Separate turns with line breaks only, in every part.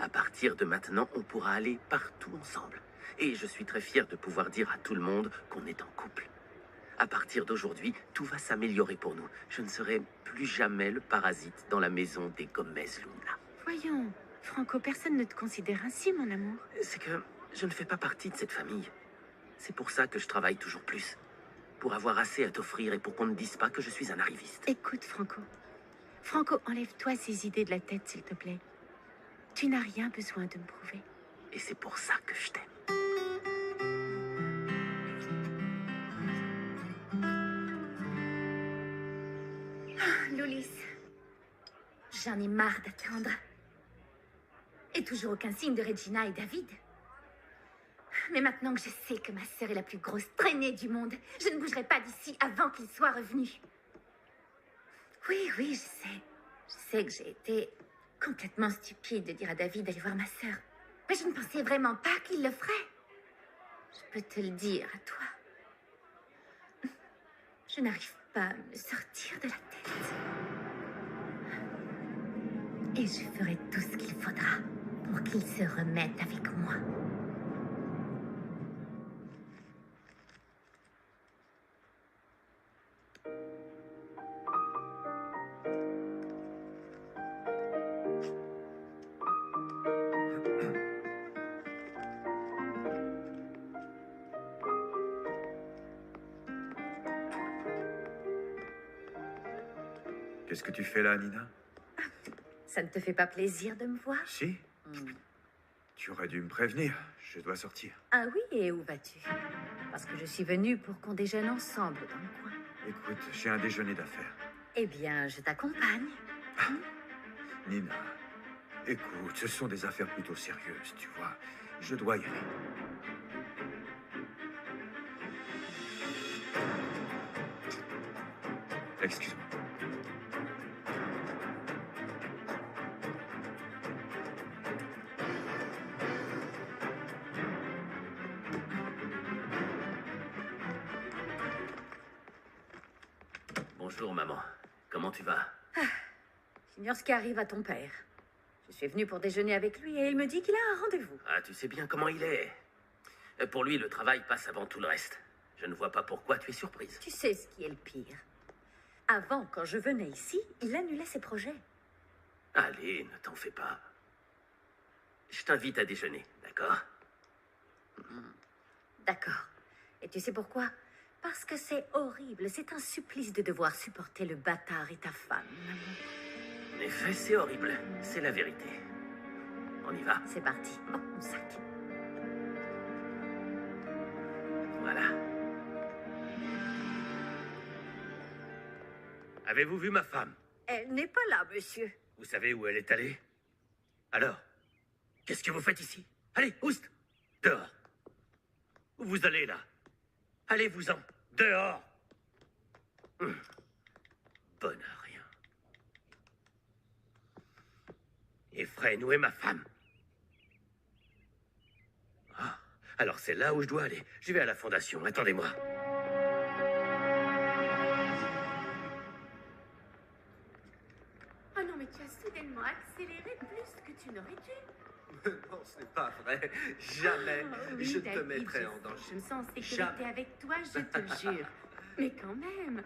À partir de maintenant, on pourra aller partout ensemble. Et je suis très fier de pouvoir dire à tout le monde qu'on est en couple. À partir d'aujourd'hui, tout va s'améliorer pour nous. Je ne serai plus jamais le parasite dans la maison des Gomez Luna.
Voyons, Franco, personne ne te considère ainsi, mon amour.
C'est que je ne fais pas partie de cette famille. C'est pour ça que je travaille toujours plus. Pour avoir assez à t'offrir et pour qu'on ne dise pas que je suis un arriviste.
Écoute, Franco. Franco, enlève-toi ces idées de la tête, s'il te plaît. Tu n'as rien besoin de me prouver.
Et c'est pour ça que je t'aime.
Loulis, j'en ai marre d'attendre. Et toujours aucun signe de Regina et David. Mais maintenant que je sais que ma sœur est la plus grosse traînée du monde, je ne bougerai pas d'ici avant qu'ils soient revenus. Oui, je sais. Je sais que j'ai été complètement stupide de dire à David d'aller voir ma sœur. Mais je ne pensais vraiment pas qu'il le ferait. Je peux te le dire à toi. Je n'arrive pas à me sortir de la tête. Et je ferai tout ce qu'il faudra pour qu'il se remette avec moi.
Qu'est-ce que tu fais là, Nina?
Ça ne te fait pas plaisir de me voir?
Si? Tu aurais dû me prévenir. Je dois sortir.
Ah oui, et où vas-tu? Parce que je suis venue pour qu'on déjeune ensemble dans le coin.
Écoute, j'ai un déjeuner d'affaires.
Eh bien, je t'accompagne.
Nina, écoute, ce sont des affaires plutôt sérieuses, tu vois. Je dois y aller. Excuse-moi.
Bonjour, maman. Comment tu vas?
J'ignore ce qui arrive à ton père. Je suis venue pour déjeuner avec lui et il me dit qu'il a un rendez-vous.
Ah, tu sais bien comment il est. Pour lui, le travail passe avant tout le reste. Je ne vois pas pourquoi tu es surprise.
Tu sais ce qui est le pire. Avant, quand je venais ici, il annulait ses projets.
Allez, ne t'en fais pas. Je t'invite à déjeuner, d'accord?
D'accord. Et tu sais pourquoi? Parce que c'est horrible. C'est un supplice de devoir supporter le bâtard et ta femme.
En effet, c'est horrible. C'est la vérité. On y va.
C'est parti. Oh, mon sac.
Voilà. Avez-vous vu ma femme?
Elle n'est pas là, monsieur.
Vous savez où elle est allée? Alors, qu'est-ce que vous faites ici? Allez, oust! Dehors! Où vous allez, là? Allez-vous-en! Dehors! Bonne à rien. Efraine, où est ma femme? Ah, alors c'est là où je dois aller. Je vais à la fondation. Attendez-moi.
Oh non, mais tu as soudainement accéléré plus que tu n'aurais dû.
Non, ce n'est pas vrai. Jamais
Oh, oui,
je te
David,
mettrai en danger.
Je me sens en sécurité
Jamais.
avec toi, je te le jure. Mais quand même.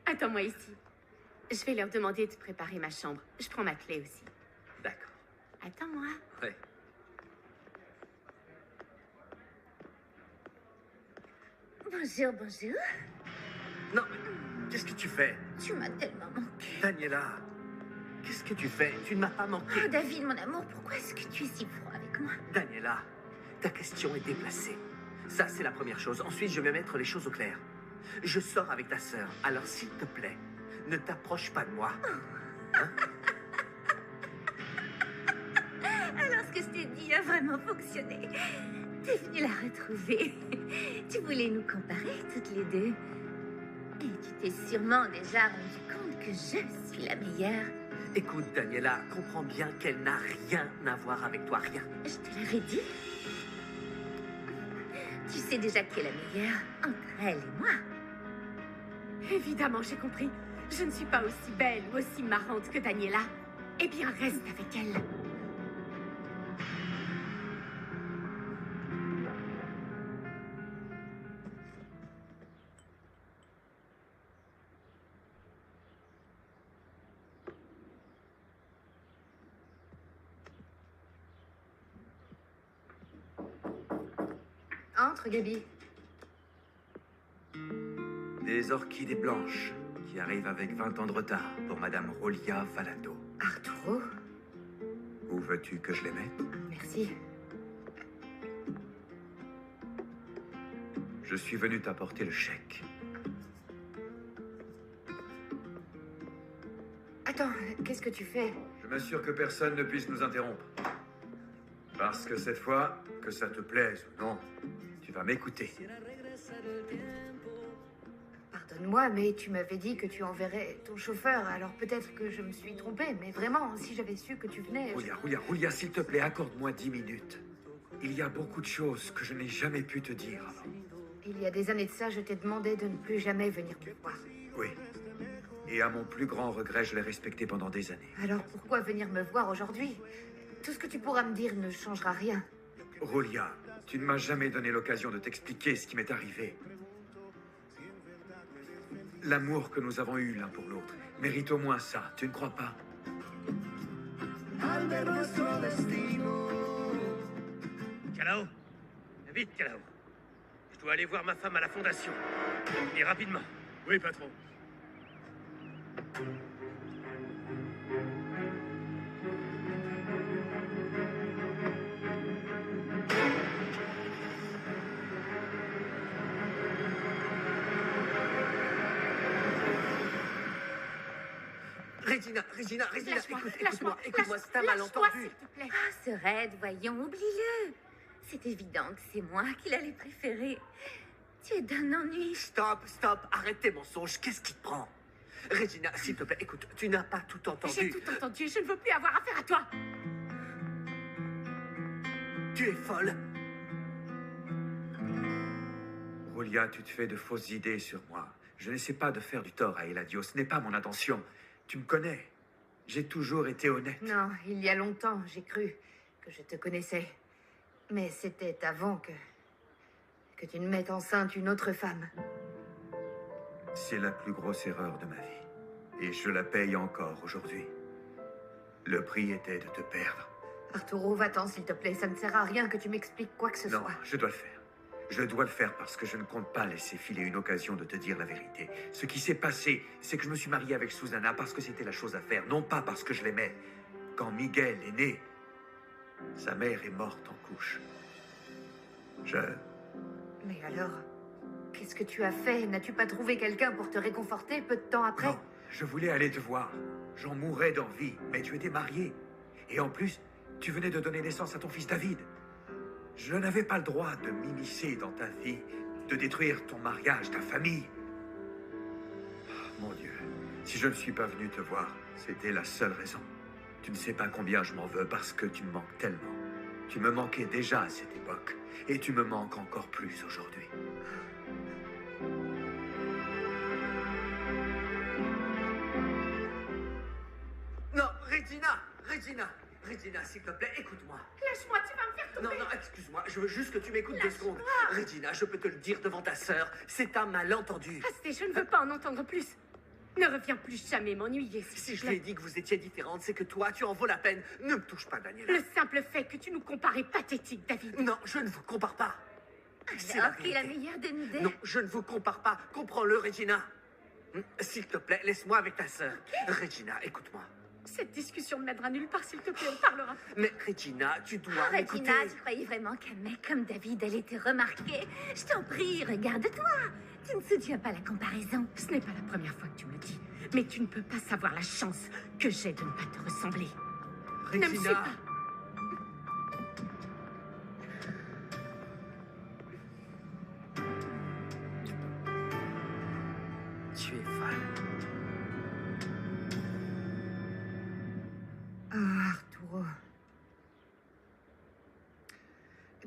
Attends-moi ici. Je vais leur demander de préparer ma chambre. Je prends ma clé aussi.
D'accord.
Attends-moi.
Ouais.
Bonjour, bonjour.
Non, mais qu'est-ce que tu fais?
Tu m'as tellement manqué.
Daniela, qu'est-ce que tu fais? Tu ne m'as pas manqué.
Oh, David, mon amour, pourquoi est-ce que tu es si froid avec moi?
Daniela, ta question est déplacée. Ça, c'est la première chose. Ensuite, je vais mettre les choses au clair. Je sors avec ta sœur. Alors, s'il te plaît, ne t'approche pas de moi. Hein?
Alors, ce que je t'ai dit a vraiment fonctionné. T'es venu la retrouver. Tu voulais nous comparer toutes les deux. Et tu t'es sûrement déjà rendu compte que je suis la meilleure.
Écoute, Daniela, comprends bien qu'elle n'a rien à voir avec toi, rien.
Je te l'aurais dit. Tu sais déjà qui est la meilleure entre elle et moi.
Évidemment, j'ai compris. Je ne suis pas aussi belle ou aussi marrante que Daniela. Eh bien, reste avec elle.
Entre, Gaby.
Des orchidées blanches qui arrivent avec 20 ans de retard pour Madame Rolia Valado.
Arturo,
Où veux-tu que je les mette?
merci.
Je suis venu t'apporter le chèque.
Attends, qu'est-ce que tu fais?
Je m'assure que personne ne puisse nous interrompre. Parce que cette fois, que ça te plaise ou non, tu vas m'écouter.
Pardonne-moi, mais tu m'avais dit que tu enverrais ton chauffeur, alors peut-être que je me suis trompée, mais vraiment, si j'avais su que tu venais...
Julia, s'il te plaît, accorde-moi 10 minutes. Il y a beaucoup de choses que je n'ai jamais pu te dire avant.
Il y a des années de ça, je t'ai demandé de ne plus jamais venir me voir.
Oui. Et à mon plus grand regret, je l'ai respecté pendant des années.
Alors pourquoi venir me voir aujourd'hui? Tout ce que tu pourras me dire ne changera rien.
Julia, tu ne m'as jamais donné l'occasion de t'expliquer ce qui m'est arrivé. L'amour que nous avons eu l'un pour l'autre mérite au moins ça, tu ne crois pas?
Calao, vite, Calao. Je dois aller voir ma femme à la fondation. Et rapidement.
Oui, patron.
Regina,
Lâche-moi,
écoute-moi, c'est un
lâche-moi,
malentendu.
s'il te plaît. Ah, ce raid, voyons, oublie-le. C'est évident que c'est moi qu'il allait préférer. Tu es d'un ennui.
Stop, arrête tes mensonges, qu'est-ce qui te prend? Regina, s'il te plaît, écoute, tu n'as pas tout
J'ai
entendu.
tout entendu, je ne veux plus avoir affaire à toi.
Tu es folle.
Julia, tu te fais de fausses idées sur moi. Je n'essaie pas de faire du tort à Eladio, ce n'est pas mon intention. Tu me connais. J'ai toujours été honnête.
Non, il y a longtemps, j'ai cru que je te connaissais. Mais c'était avant que tu ne mettes enceinte une autre femme.
C'est la plus grosse erreur de ma vie. Et je la paye encore aujourd'hui. Le prix était de te perdre.
Arturo, va-t'en, s'il te plaît. Ça ne sert à rien que tu m'expliques quoi que ce
Non,
soit.
je dois le faire. Je dois le faire parce que je ne compte pas laisser filer une occasion de te dire la vérité. Ce qui s'est passé, c'est que je me suis marié avec Susana parce que c'était la chose à faire, non pas parce que je l'aimais. Quand Miguel est né, sa mère est morte en couche.
Mais alors, qu'est-ce que tu as fait? N'as-tu pas trouvé quelqu'un pour te réconforter peu de temps après?
Non, je voulais aller te voir. J'en mourais d'envie, mais tu étais marié. Et en plus, tu venais de donner naissance à ton fils David. Je n'avais pas le droit de m'immiscer dans ta vie, de détruire ton mariage, ta famille. Oh, mon Dieu, si je ne suis pas venu te voir, c'était la seule raison. Tu ne sais pas combien je m'en veux parce que tu me manques tellement. Tu me manquais déjà à cette époque, et tu me manques encore plus aujourd'hui.
Non, Regina, s'il te plaît, écoute-moi.
Lâche-moi, tu vas me faire tomber.
Non, excuse-moi, je veux juste que tu m'écoutes 2 secondes. Regina, je peux te le dire devant ta sœur, c'est un malentendu.
Restez, je ne veux pas en entendre plus. Ne reviens plus jamais m'ennuyer, s'il
Si
te
je lui ai
plaît.
dit que vous étiez différentes, c'est que toi, tu en vaux la peine. Ne me touche pas, Daniela.
Le simple fait que tu nous compares est pathétique, David.
Non, je ne vous compare pas. C'est la
Alors qui est la
vérité.
meilleure des idées?
Non, je ne vous compare pas. Comprends-le, Regina. S'il te plaît, laisse-moi avec ta sœur. Regina, écoute-moi.
Cette discussion ne mènera nulle part, s'il te plaît, on parlera.
Mais Regina, tu dois m'écouter.
Regina, tu croyais vraiment qu'un mec comme David allait te remarquer? Je t'en prie, regarde-toi. Tu ne soutiens pas la comparaison.
Ce n'est pas la première fois que tu me le dis. Mais tu ne peux pas savoir la chance que j'ai de ne pas te ressembler. Ne me suis
Regina,
pas.
tu es folle.
Ah, Arturo.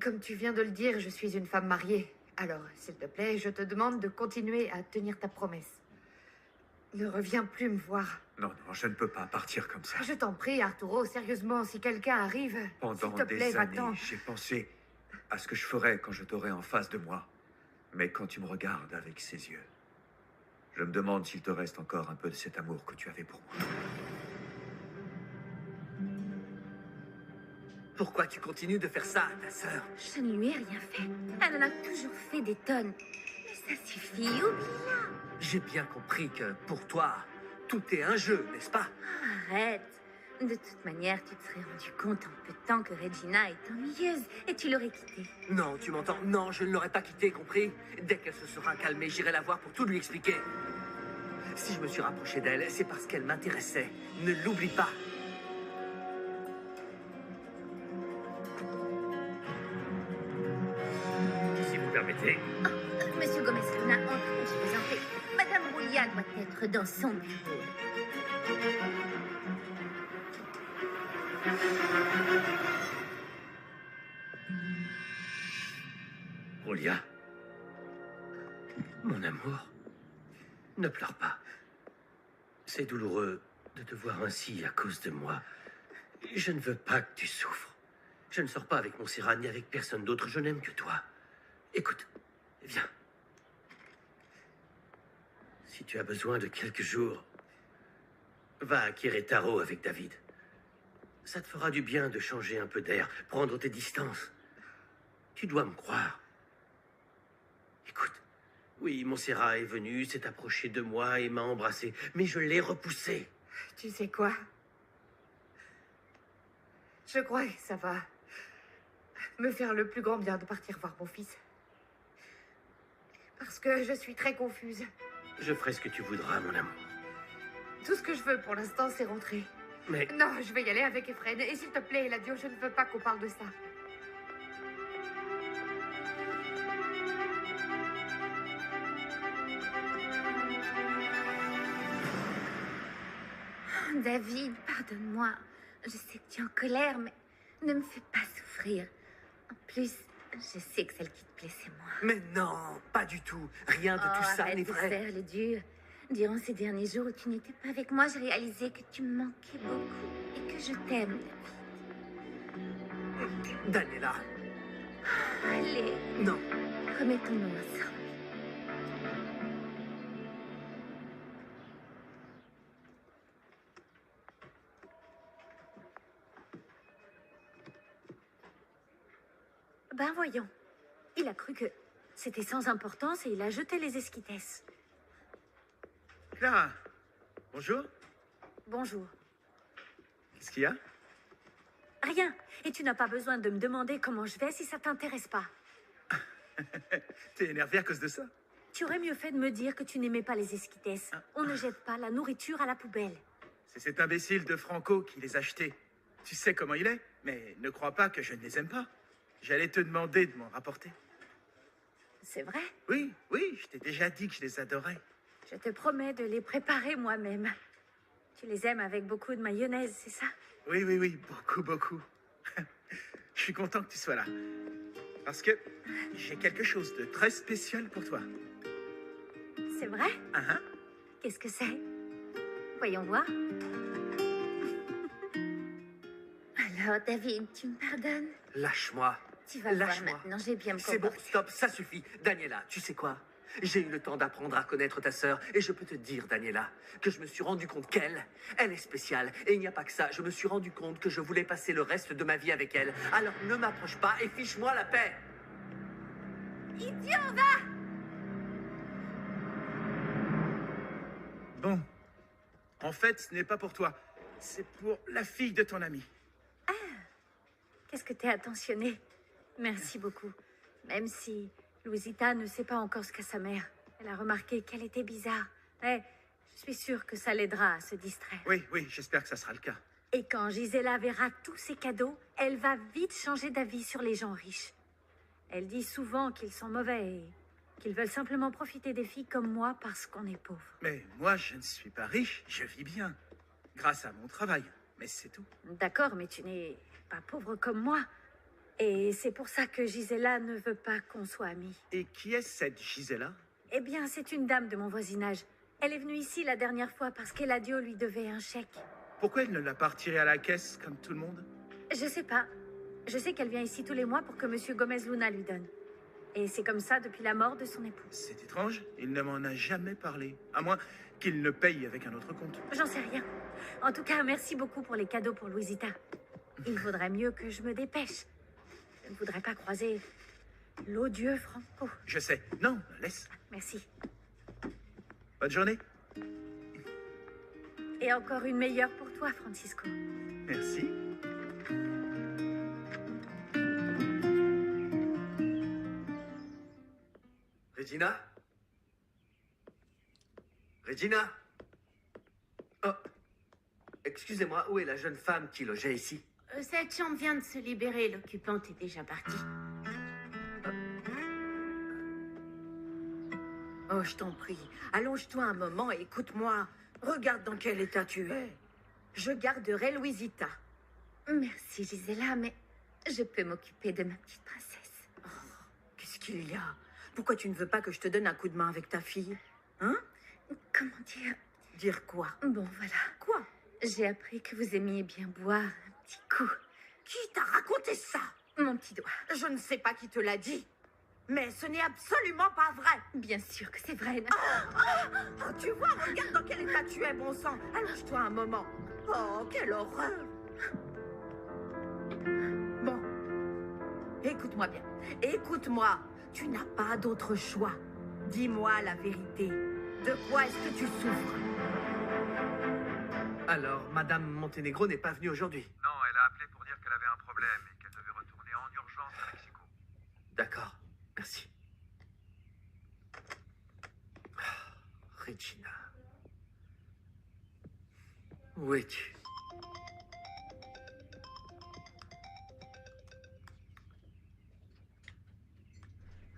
Comme tu viens de le dire, je suis une femme mariée. Alors, s'il te plaît, je te demande de continuer à tenir ta promesse. Ne reviens plus me voir.
Non, je ne peux pas partir comme ça.
Je t'en prie, Arturo, sérieusement, si quelqu'un arrive,
Pendant
s'il te plaît,
des années,
va-t'en.
j'ai pensé à ce que je ferais quand je t'aurais en face de moi. Mais quand tu me regardes avec ces yeux, je me demande s'il te reste encore un peu de cet amour que tu avais pour moi.
Pourquoi tu continues de faire ça à ta sœur?
Je ne lui ai rien fait. Elle en a toujours fait des tonnes. Mais ça suffit, oublie-la.
J'ai bien compris que, pour toi, tout est un jeu, n'est-ce pas?
Arrête. De toute manière, tu te serais rendu compte en peu de temps que Regina est ennuyeuse et tu l'aurais quittée.
Non, tu m'entends? Non, je ne l'aurais pas quittée, compris? Dès qu'elle se sera calmée, j'irai la voir pour tout lui expliquer. Si je me suis rapproché d'elle, c'est parce qu'elle m'intéressait. Ne l'oublie pas.
Si vous permettez.
Monsieur Gomez-Luna, entrez, je vous en prie. Madame Roulia doit être dans son bureau.
Roulia. Mon amour. Ne pleure pas. C'est douloureux de te voir ainsi à cause de moi. Je ne veux pas que tu souffres. Je ne sors pas avec Montserrat ni avec personne d'autre. Je n'aime que toi. Écoute, viens. Si tu as besoin de quelques jours, va à Querétaro avec David. Ça te fera du bien de changer un peu d'air, prendre tes distances. Tu dois me croire. Écoute, oui, Montserrat est venu, s'est approché de moi et m'a embrassé, mais je l'ai repoussé.
Tu sais quoi? Je crois que ça va me faire le plus grand bien de partir voir mon fils. Parce que je suis très confuse.
Je ferai ce que tu voudras, mon amour.
Tout ce que je veux pour l'instant, c'est rentrer.
Mais
Non, je vais y aller avec Efren. Et s'il te plaît, Eladio, je ne veux pas qu'on parle de ça.
Oh, David, pardonne-moi. Je sais que tu es en colère, mais ne me fais pas souffrir. En plus, je sais que celle qui te plaît, c'est moi.
Mais non, pas du tout. Rien de tout ça
arrête
n'est
de
vrai.
faire le dur. Durant ces derniers jours où tu n'étais pas avec moi, j'ai réalisé que tu me manquais beaucoup et que je t'aime, David.
Daniela,
Allez,
non.
remettons-nous ensemble.
Ben voyons. Il a cru que c'était sans importance et il a jeté les esquitesses.
Clara, bonjour.
Bonjour.
Qu'est-ce qu'il y a?
Rien. Et tu n'as pas besoin de me demander comment je vais si ça t'intéresse pas.
T'es énervé à cause de ça?
Tu aurais mieux fait de me dire que tu n'aimais pas les esquitesses. On ne jette pas la nourriture à la poubelle.
C'est cet imbécile de Franco qui les a achetés. Tu sais comment il est, mais ne crois pas que je ne les aime pas. J'allais te demander de m'en rapporter.
C'est vrai.
Oui, oui, je t'ai déjà dit que je les adorais.
Je te promets de les préparer moi-même. Tu les aimes avec beaucoup de mayonnaise, c'est ça?
Oui, oui, oui, beaucoup, beaucoup. Je suis content que tu sois là. Parce que j'ai quelque chose de très spécial pour toi.
C'est vrai?
Hein?
Qu'est-ce que c'est? Voyons voir.
Alors, David, tu me pardonnes?
Lâche-moi.
Tu vas voir
Lâche-moi.
maintenant, j'ai bien me
C'est bon,
comporter.
stop, ça suffit. Daniela, tu sais quoi? J'ai eu le temps d'apprendre à connaître ta sœur et je peux te dire, Daniela, que je me suis rendu compte elle est spéciale. Et il n'y a pas que ça, je me suis rendu compte que je voulais passer le reste de ma vie avec elle. Alors ne m'approche pas et fiche-moi la paix.
Idiot, va!
Bon. En fait, ce n'est pas pour toi. C'est pour la fille de ton ami.
Qu'est-ce que t'es attentionné. Merci beaucoup. Même si Louisita ne sait pas encore ce qu'a sa mère. Elle a remarqué qu'elle était bizarre. Mais je suis sûre que ça l'aidera à se distraire.
Oui, oui, j'espère que ça sera le cas.
Et quand Gisela verra tous ces cadeaux, elle va vite changer d'avis sur les gens riches. Elle dit souvent qu'ils sont mauvais et qu'ils veulent simplement profiter des filles comme moi parce qu'on est pauvre.
Mais moi, je ne suis pas riche, je vis bien. Grâce à mon travail. Mais c'est tout.
D'accord, mais tu n'es pas pauvre comme moi. Et c'est pour ça que Gisela ne veut pas qu'on soit amis.
Et qui est cette Gisela?
Eh bien, c'est une dame de mon voisinage. Elle est venue ici la dernière fois parce qu'Eladio lui devait un chèque.
Pourquoi elle ne l'a pas retiré à la caisse comme tout le monde?
Je sais pas. Je sais qu'elle vient ici tous les mois pour que Monsieur Gomez-Luna lui donne. Et c'est comme ça depuis la mort de son époux.
C'est étrange, il ne m'en a jamais parlé. À moins qu'il ne paye avec un autre compte.
J'en sais rien. En tout cas, merci beaucoup pour les cadeaux pour Louisita. Il vaudrait mieux que je me dépêche. Je ne voudrais pas croiser l'odieux Franco.
Je sais. Non, laisse.
Merci.
Bonne journée.
Et encore une meilleure pour toi, Francisco.
Merci.
Regina? Regina? Oh, excusez-moi, où est la jeune femme qui logeait ici?
Cette chambre vient de se libérer. L'occupante est déjà partie.
Oh, je t'en prie, allonge-toi un moment et écoute-moi. Regarde dans quel état tu es. Je garderai Louisita.
Merci, Gisela, mais je peux m'occuper de ma petite princesse.
Qu'est-ce qu'il y a? Pourquoi tu ne veux pas que je te donne un coup de main avec ta fille? Hein?
Comment dire?
Dire quoi?
Bon, voilà.
Quoi?
J'ai appris que vous aimiez bien boire un petit coup.
Qui t'a raconté ça?
Mon petit doigt.
Je ne sais pas qui te l'a dit, mais ce n'est absolument pas vrai.
Bien sûr que c'est vrai.
Oh, tu vois, regarde dans quel état tu es, bon sang. Allonge-toi un moment. Oh, quelle horreur. Bon, écoute-moi bien. Écoute-moi. Tu n'as pas d'autre choix. Dis-moi la vérité. De quoi est-ce que tu souffres?
Alors, Madame Montenegro n'est pas venue aujourd'hui?
Non, elle a appelé pour dire qu'elle avait un problème et qu'elle devait retourner en urgence à Mexico.
D'accord, merci. Regina. Où es-tu?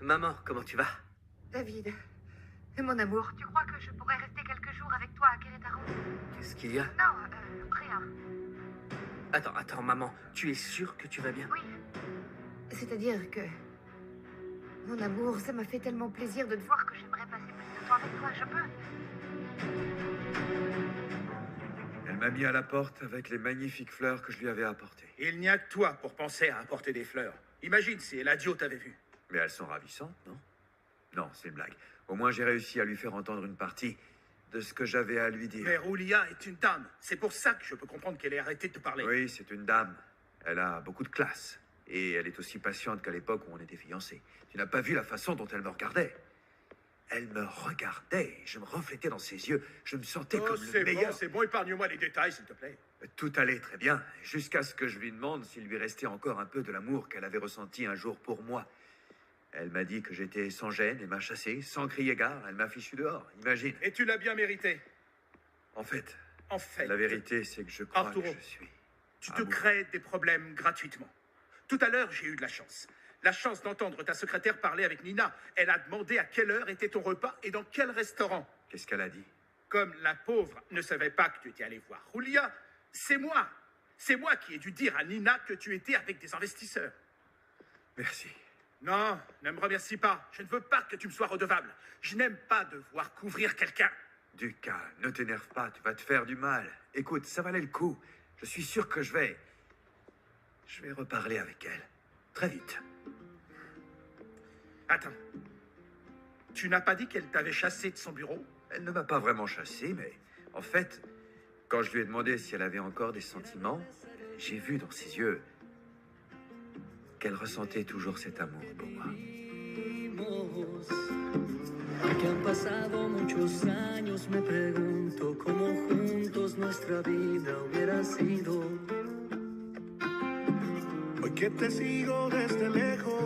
Maman, comment tu vas?
David, mon amour.
Tu crois que je pourrais rester quelques jours avec toi à Querétaro?
Qu'est-ce qu'il y a?
Non, rien.
Attends, maman, tu es sûre que tu vas bien?
Oui.
C'est-à-dire que... Mon amour, ça m'a fait tellement plaisir de te voir.
Voir que j'aimerais passer plus de temps avec toi, je peux?
Elle m'a mis à la porte avec les magnifiques fleurs que je lui avais apportées.
Il n'y a que toi pour penser à apporter des fleurs. Imagine si Eladio t'avait vu.
Mais elles sont ravissantes, non? Non, c'est une blague. Au moins, j'ai réussi à lui faire entendre une partie de ce que j'avais à lui dire.
Mais Roulia est une dame. C'est pour ça que je peux comprendre qu'elle ait arrêté de te parler.
Oui, c'est une dame. Elle a beaucoup de classe. Et elle est aussi patiente qu'à l'époque où on était fiancés. Tu n'as pas vu la façon dont elle me regardait? Elle me regardait, je me reflétais dans ses yeux. Je me sentais
Oh,
comme le
c'est
meilleur.
bon, c'est bon. Épargne-moi les détails, s'il te plaît.
Tout allait très bien, jusqu'à ce que je lui demande s'il lui restait encore un peu de l'amour qu'elle avait ressenti un jour pour moi. Elle m'a dit que j'étais sans gêne et m'a chassé, sans crier gare. Elle m'a fichu dehors, imagine.
Et tu l'as bien mérité.
En fait,
En fait,
la vérité, c'est que je crois
Arturo,
que je suis...
tu te
amoureux.
crées des problèmes gratuitement. Tout à l'heure, j'ai eu de la chance. La chance d'entendre ta secrétaire parler avec Nina. Elle a demandé à quelle heure était ton repas et dans quel restaurant.
Qu'est-ce qu'elle a dit?
Comme la pauvre ne savait pas que tu étais allé voir Julia, c'est moi. C'est moi qui ai dû dire à Nina que tu étais avec des investisseurs.
Merci.
Non, ne me remercie pas. Je ne veux pas que tu me sois redevable. Je n'aime pas devoir couvrir quelqu'un.
Du calme, ne t'énerve pas, tu vas te faire du mal. Écoute, ça valait le coup. Je suis sûr que je vais reparler avec elle. Très vite.
Attends. Tu n'as pas dit qu'elle t'avait chassé de son bureau?
Elle ne m'a pas vraiment chassé, mais en fait, quand je lui ai demandé si elle avait encore des sentiments, j'ai vu dans ses yeux qu'elle ressentait toujours cet amour pour moi.
Aunque han pasado muchos años, me pregunto cómo juntos nuestra vida hubiera sido. Hoy que te sigo desde lejos.